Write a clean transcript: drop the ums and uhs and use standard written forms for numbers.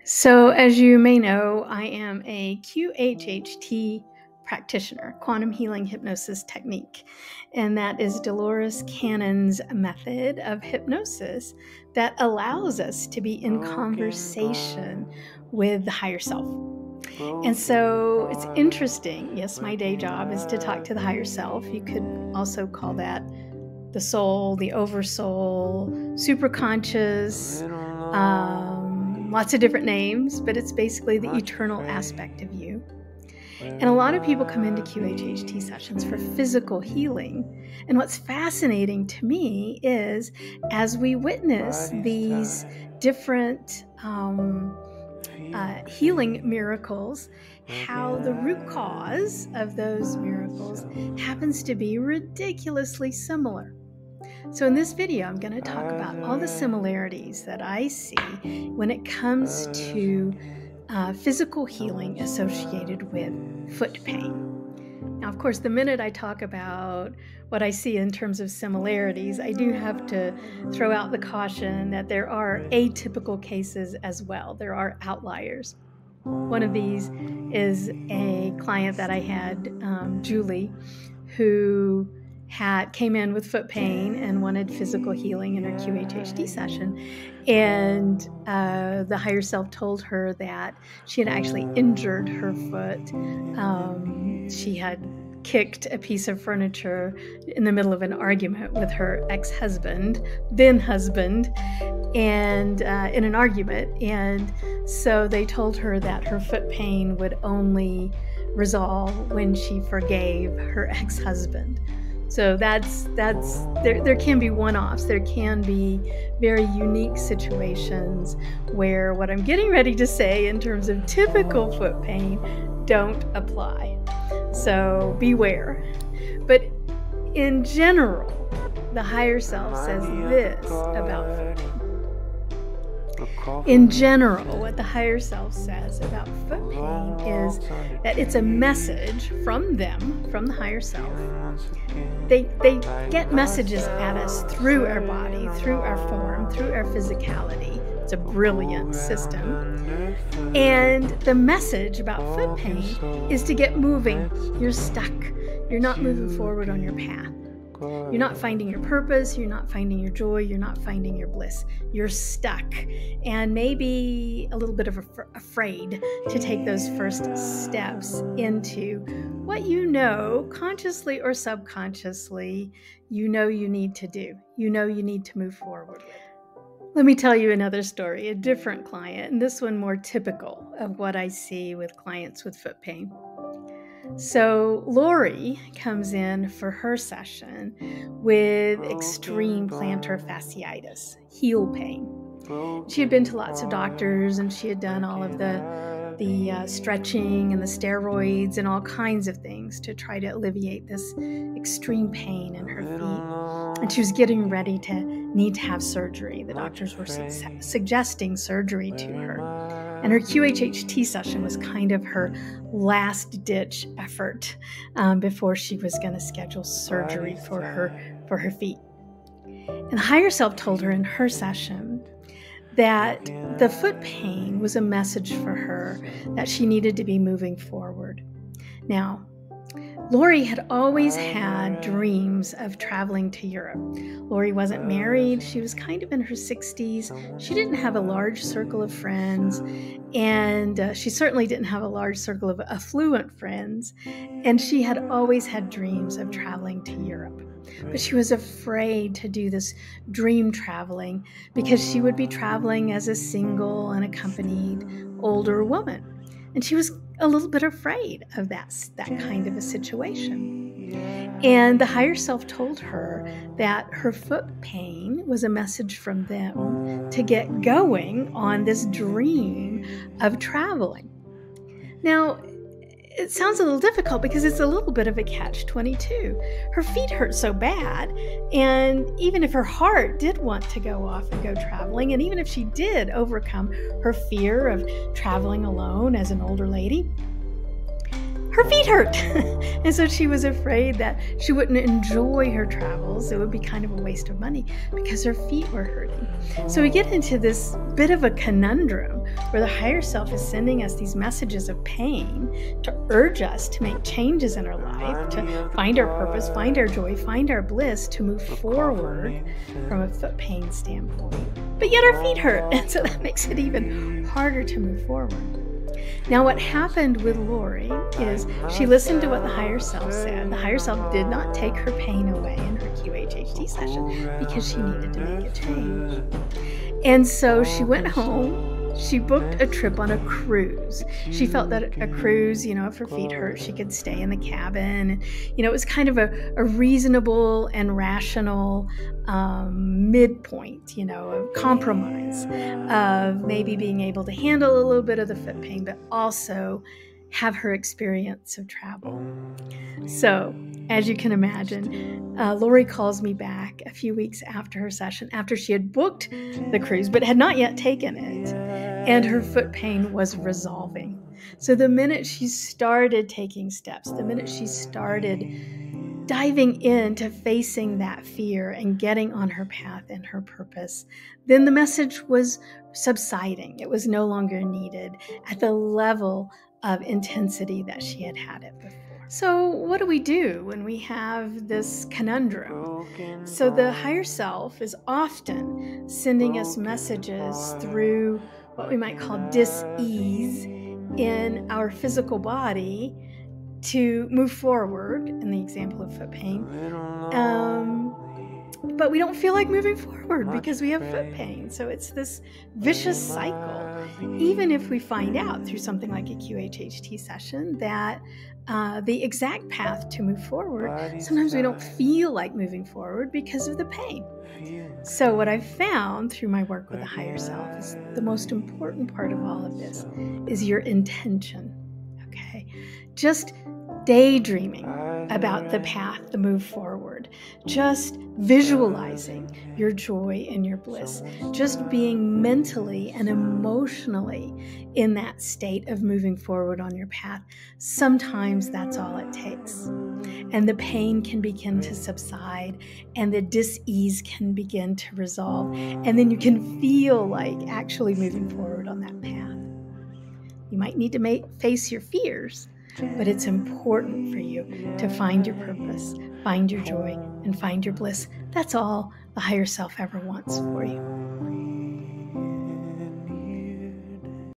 So, as you may know, I am a QHHT practitioner, quantum healing hypnosis technique, and that is Dolores Cannon's method of hypnosis that allows us to be in conversation with the higher self. And so it's interesting. Yes, my day job is to talk to the higher self. You could also call that the soul, the oversoul, superconscious, lots of different names, but it's basically the eternal aspect of you. And a lot of people come into QHHT sessions for physical healing. And what's fascinating to me is as we witness these different healing miracles, how the root cause of those miracles happens to be ridiculously similar. So in this video, I'm going to talk about all the similarities that I see when it comes to physical healing associated with foot pain. Now, of course, the minute I talk about what I see in terms of similarities, I do have to throw out the caution that there are atypical cases as well. There are outliers. One of these is a client that I had, Julie, who came in with foot pain and wanted physical healing in her QHHT session. And the higher self told her that she had actually injured her foot. She had kicked a piece of furniture in the middle of an argument with her ex-husband, then husband, and in an argument. And so they told her that her foot pain would only resolve when she forgave her ex-husband. So there can be one-offs. There can be very unique situations where what I'm getting ready to say in terms of typical foot pain don't apply. So beware. But in general, the higher self says this about foot pain. In general, what the higher self says about foot pain is that it's a message from them, from the higher self. They get messages at us through our body, through our form, through our physicality. It's a brilliant system. And the message about foot pain is to get moving. You're stuck. You're not moving forward on your path. You're not finding your purpose, you're not finding your joy, you're not finding your bliss. You're stuck and maybe a little bit of afraid to take those first steps into what you know, consciously or subconsciously, you know you need to do. You know you need to move forward with. Let me tell you another story, a different client, and this one more typical of what I see with clients with foot pain. So Lori comes in for her session with extreme plantar fasciitis, heel pain. She had been to lots of doctors and she had done all of the stretching and the steroids and all kinds of things to try to alleviate this extreme pain in her feet. And she was getting ready to need to have surgery. The doctors were suggesting surgery to her. And her QHHT session was kind of her last-ditch effort before she was going to schedule surgery for her feet. And the higher self told her in her session that the foot pain was a message for her that she needed to be moving forward. Now, Lori had always had dreams of traveling to Europe. Lori wasn't married. She was kind of in her 60s. She didn't have a large circle of friends, and she certainly didn't have a large circle of affluent friends. And she had always had dreams of traveling to Europe. But she was afraid to do this dream traveling because she would be traveling as a single, unaccompanied older woman. And she was a little bit afraid of that kind of a situation. And the higher self told her that her foot pain was a message from them to get going on this dream of traveling. Now, it sounds a little difficult because it's a little bit of a catch-22. Her feet hurt so bad, and even if her heart did want to go off and go traveling, and even if she did overcome her fear of traveling alone as an older lady, her feet hurt. And so she was afraid that she wouldn't enjoy her travels. It would be kind of a waste of money because her feet were hurting. So we get into this bit of a conundrum where the higher self is sending us these messages of pain to urge us to make changes in our life, to find our purpose, find our joy, find our bliss, to move forward from a foot pain standpoint. But yet our feet hurt, and so that makes it even harder to move forward. Now, what happened with Lori is she listened to what the higher self said. The higher self did not take her pain away in her QHHT session because she needed to make a change. And so she went home. She booked a trip on a cruise. She felt that a cruise, if her feet hurt, she could stay in the cabin. It was kind of a reasonable and rational midpoint, a compromise of maybe being able to handle a little bit of the foot pain, but also have her experience of travel. So, as you can imagine, Lori calls me back a few weeks after her session, after she had booked the cruise, but had not yet taken it, and her foot pain was resolving. So the minute she started taking steps, the minute she started diving into facing that fear and getting on her path and her purpose, then the message was subsiding. It was no longer needed at the level of intensity that she had had it before. So what do we do when we have this conundrum? So the higher self is often sending us messages through what we might call dis-ease in our physical body to move forward, in the example of foot pain. But we don't feel like moving forward because we have foot pain. So it's this vicious cycle. Even if we find out through something like a QHHT session that the exact path to move forward, sometimes we don't feel like moving forward because of the pain. So what I've found through my work with the higher self is the most important part of all of this is your intention, okay? Just daydreaming about the path, the move forward, just visualizing your joy and your bliss, just being mentally and emotionally in that state of moving forward on your path. Sometimes that's all it takes. And the pain can begin to subside and the dis-ease can begin to resolve. And then you can feel like actually moving forward on that path. You might need to face your fears, but it's important for you to find your purpose, find your joy, and find your bliss. That's all the higher self ever wants for you.